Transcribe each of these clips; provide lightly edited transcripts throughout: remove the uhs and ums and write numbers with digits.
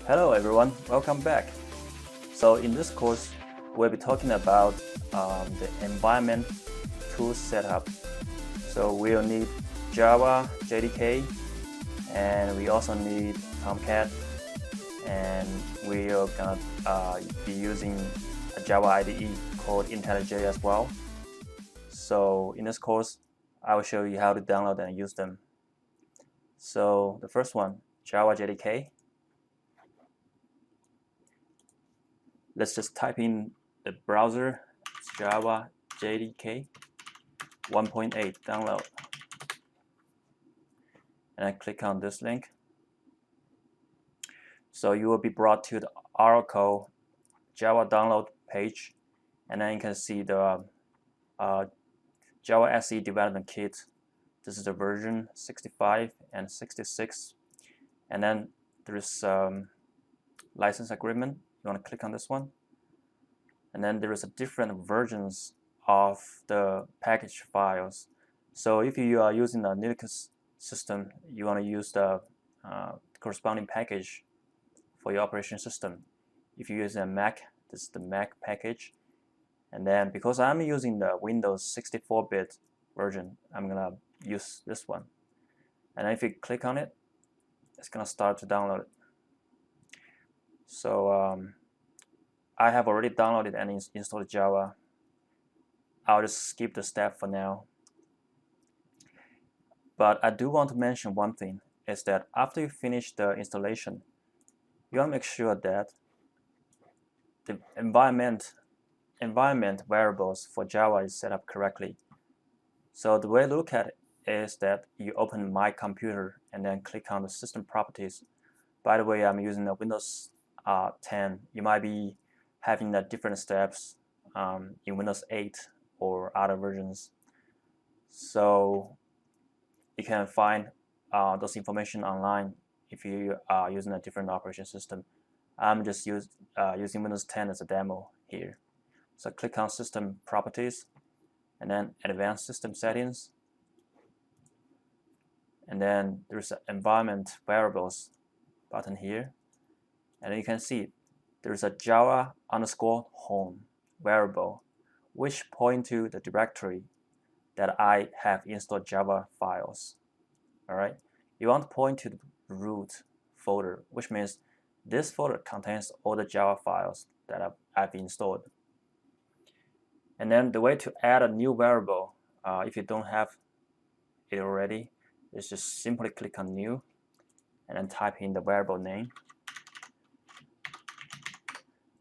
Hello everyone, welcome back. So in this course, we'll be talking about the environment tool setup. So we'll need Java JDK, and we also need Tomcat, and we are gonna be using a Java IDE called IntelliJ as well. So in this course, I will show you how to download and use them. So the first one, Java JDK. Let's just type in the browser, Java JDK 1.8 download, and I click on this link. So you will be brought to the Oracle Java download page, and then you can see the Java SE development kit. This is the version 65 and 66, and then there's license agreement. You want to click on this one, and then there is a different versions of the package files. So if you are using a Linux system, you want to use the corresponding package for your operation system. If you use a Mac, this is the Mac package. And then because I'm using the Windows 64-bit version, I'm gonna use this one. And if you click on it, it's gonna start to download it. So I have already downloaded and installed Java. I'll just skip the step for now. But I do want to mention one thing, is that after you finish the installation, you want to make sure that the environment variables for Java is set up correctly. So the way to look at it is that you open My Computer and then click on the System Properties. By the way, I'm using the Windows 10. You might be having the different steps in Windows 8 or other versions. So you can find those information online if you are using a different operation system. I'm just using Windows 10 as a demo here. So click on System Properties, and then Advanced System Settings, and then there's an Environment Variables button here, and then you can see there's a Java_home variable which point to the directory that I have installed Java files. Alright, you want to point to the root folder, which means this folder contains all the Java files that I've installed. And then the way to add a new variable, if you don't have it already, is just simply click on New and then type in the variable name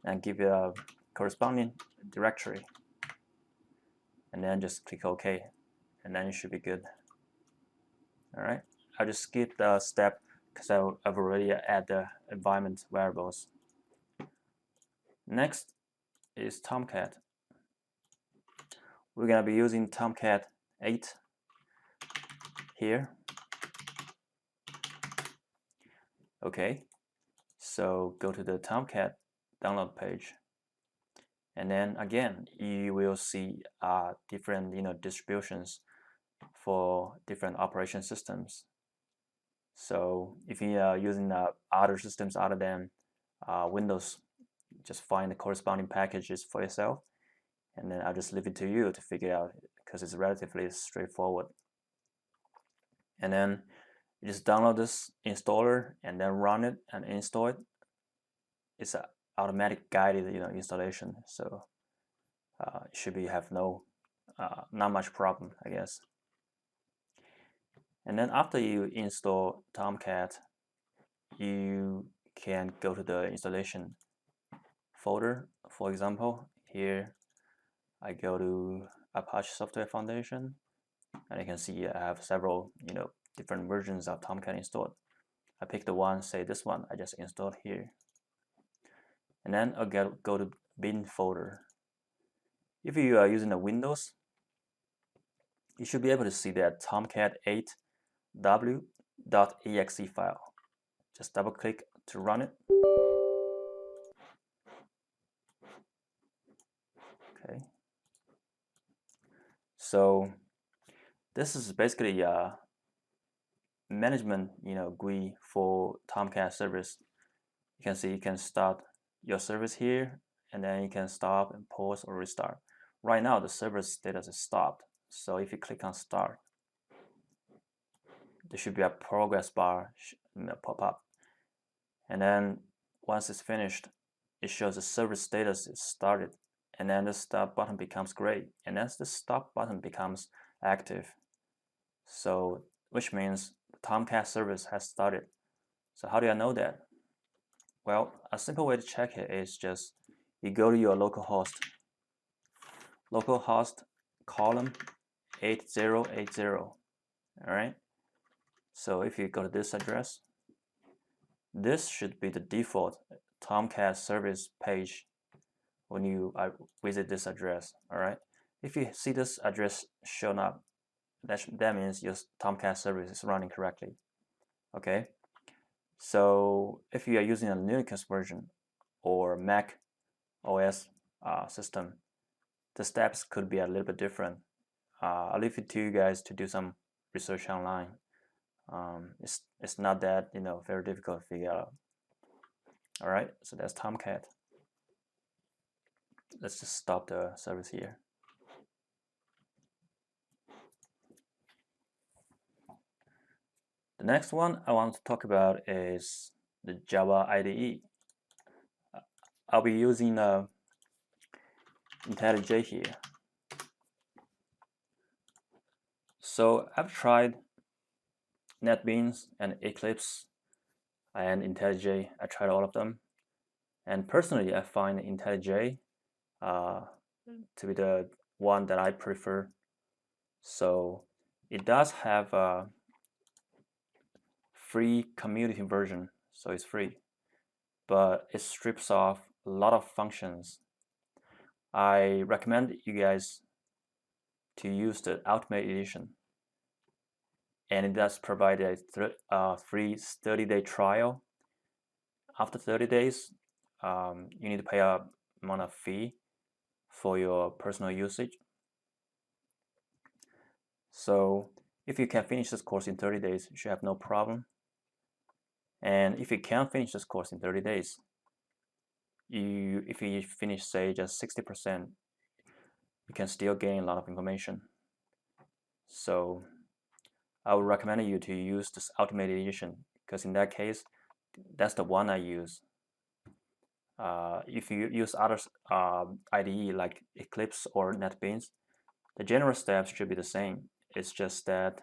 and give it a corresponding directory, and then just click OK, and then it should be good. Alright, I'll just skip the step because I've already added the environment variables. Next is Tomcat. We're going to be using Tomcat 8 here. Okay, so go to the Tomcat download page, and then again you will see different distributions for different operation systems. So if you are using other systems other than Windows, just find the corresponding packages for yourself, and then I'll just leave it to you to figure out because it's relatively straightforward. And then you just download this installer and then run it and install it. It's an automatic guided installation, so it should be have not much problem, I guess. And then after you install Tomcat, you can go to the installation folder. For example, here I go to Apache Software Foundation, and you can see I have several different versions of Tomcat installed. I pick the one, say this one I just installed here, and then I'll go to bin folder. If you are using the Windows, you should be able to see that Tomcat 8w.exe file. Just double click to run it. Okay. So this is basically a management GUI for Tomcat service. can see you can start your service here, and then you can stop and pause or restart. Right now the service status is stopped, so if you click on start, there should be a progress bar pop up, and then once it's finished, it shows the service status is started, and then the stop button becomes gray, and then the stop button becomes active. So which means the Tomcat service has started. So how do I know that? Well, a simple way to check it is just you go to your localhost column 8080. All right. So if you go to this address, this should be the default Tomcat service page when you visit this address. All right. If you see this address shown up, that means your Tomcat service is running correctly. Okay. So if you are using a Linux version or Mac OS system, the steps could be a little bit different. I'll leave it to you guys to do some research online. It's not that very difficult to figure out. All right, so that's Tomcat. Let's just stop the service here. The next one I want to talk about is the Java IDE. I'll be using IntelliJ here. So I've tried NetBeans and Eclipse and IntelliJ. I tried all of them, and personally I find IntelliJ to be the one that I prefer. So it does have a free community version, so it's free, but it strips off a lot of functions. I recommend you guys to use the Ultimate Edition, and it does provide a free 30-day trial. After 30 days, you need to pay a amount of fee for your personal usage. So if you can finish this course in 30 days, you should have no problem. And if you can't finish this course in 30 days, if you finish, say, just 60%, you can still gain a lot of information. So I would recommend you to use this Ultimate Edition, because in that case, that's the one I use. If you use other IDE like Eclipse or NetBeans, the general steps should be the same. It's just that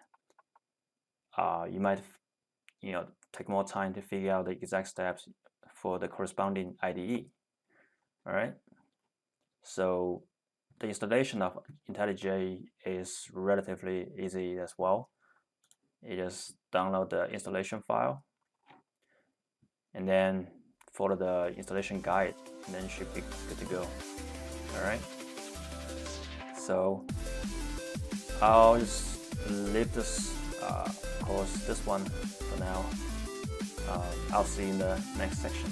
you might take more time to figure out the exact steps for the corresponding IDE. All right. So the installation of IntelliJ is relatively easy as well. You just download the installation file and then follow the installation guide, and then you should be good to go. All right. So I'll just leave this course, this one for now. I'll see you in the next section.